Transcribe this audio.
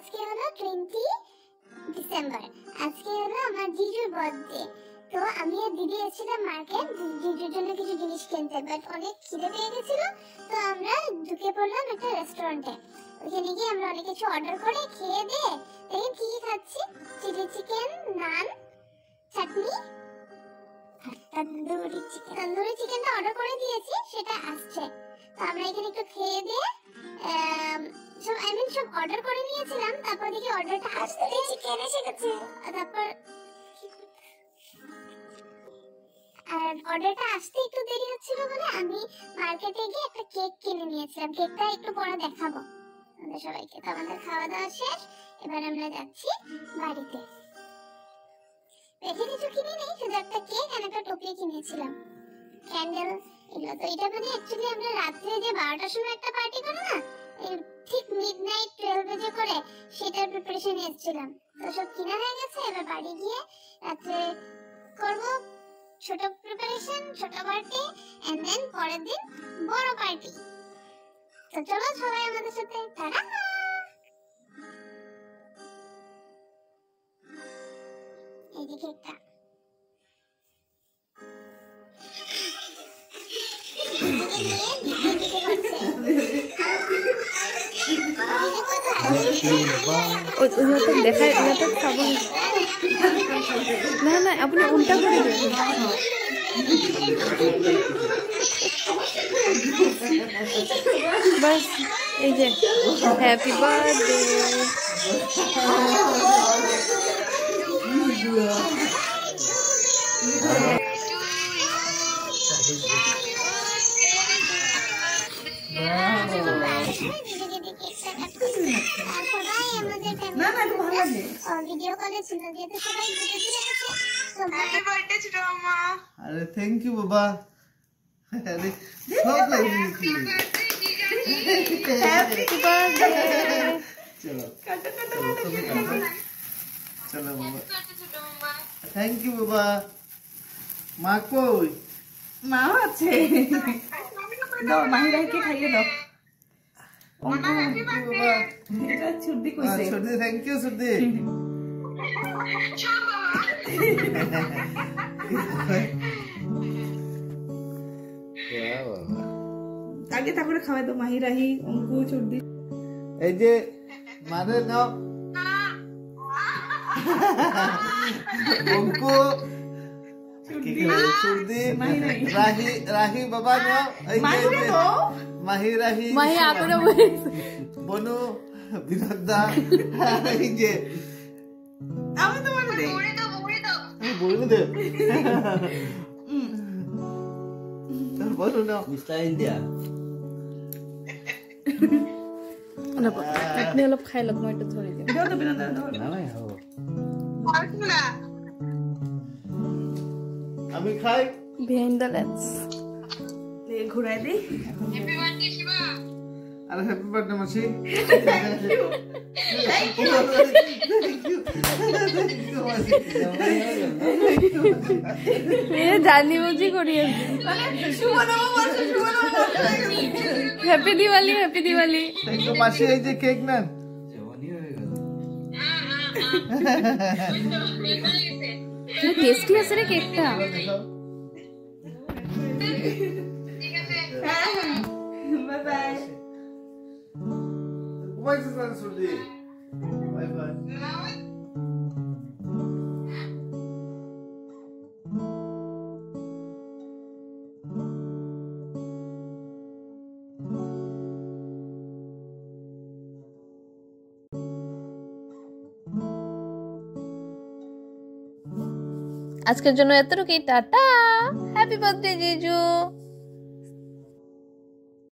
আজকে হলো 20 ডিসেম্বর। আজকে হলো আমার জিজুর বার্থডে। তো আমি আর দিদি এসেছিলাম মার্কেট জিজুর জন্য কিছু জিনিস কিনতে, বাট অনেক খিদে পেয়ে গেছিল। তো আমরা ঢুকে পড়লাম একটা রেস্টুরেন্টে। ওখানে গিয়ে আমরা অনেক কিছু অর্ডার করে খেয়ে দিয়ে দেখেন কি কি খাচ্ছি। চিলি চিকেন, নান, চাটনি, তন্দুরি চিকেনটা অর্ডার করে দিয়েছি, সেটা আসছে। তো আমরা এখানে একটু খেয়ে দিয়ে সব অর্ডার করে নিয়েছিলাম। তারপর দেখি অর্ডারটা আসতে চিকেন এসে গেছে। তারপর আর অর্ডারটা আসতে একটু দেরি হচ্ছিল বলে আমি মার্কেটে গিয়ে একটা কেক কিনে নিয়েছিলাম। কেকটা একটু পরে দেখাবো আমাদের সবাইকে। তো আমাদের খাওয়া দাওয়া শেষ, এবার আমরা যাচ্ছি বাড়িতে। বেশি কিছু কিনে নেই, শুধু একটা কেক আর একটা টপি কিনেছিলাম, ক্যান্ডেল এগুলো। তো এটা মানে অ্যাকচুয়ালি আমরা রাত্রে যে 12টার সময় একটা পার্টি করো না, ঠিক মিডনাইট 12 বাজে করে, সেটার প্রিপারেশন নিয়েছিলাম। তো সব কিনা হয়ে গেছে, এবার বাড়ি গিয়ে রাত্রে করব ছোট প্রিপারেশন, ছোট পার্টি, এন্ড দেন পরের দিন বড় পার্টি। তো চলো সবাই আমাদের সাথে। টাটা। এই যে কেকটা দেখায় খাবো না, না আপনি উল্টা করে দেবেন। বাস এই যে হ্যাপি বার্থডে। ভিডিও কলে ছিল, যেহেতু সবাই ভিডিও দিয়ে গেছে। হ্যাপি বার্থডে ছোট মামা। আরে থ্যাংক ইউ বাবা। আরে সব লাগিয়ে দিয়েছি। Happy birthday. চলো চলো বাবা, থ্যাংক ইউ বাবা। মা কই? মা আছে, দাও মাহিরাকে খাইয়ে দাও। এটা ছুটি কইছে। ছুটি, থ্যাংক ইউ ছুটি। আগে তারপরে খাওয়াই দাও মাহিরাহি, অঙ্কু, ছুটি। এই যে মারে নাও অঙ্কু, ছুটি, রাহি, রাহি বাবা নাও। এই যে মাহি, রাহি, মাহি আপরে বনু, বিনন্দা। এই যে আমি তোমার দে, আমি বলবো দে। বলো না মিস্টার ইন্ডিয়া। আপনি অলপ খাই লওক, মই একটু ধরে দিম। দাও তো বিনা দাও। না না হো আমি খাই। বিহাইন্ড দ্য লেন্স লে ঘুরাই দে। আরে হ্যাপি বার্থডে মাসি। মেয়ে জানি বুঝি করি আছে। শুভ নববর্ষ, শুভ নববর্ষ। Happy Diwali, happy Diwali. Thank you মাসি। এই যে কেক নেন। জওয়ানি হয়ে গেল। টেস্টি আছে রে কেকটা। Bye bye. Why is this so deep? Bye bye. আজকের জন্য এতটুকুই। টাটা, হ্যাপি বার্থডে জিজু।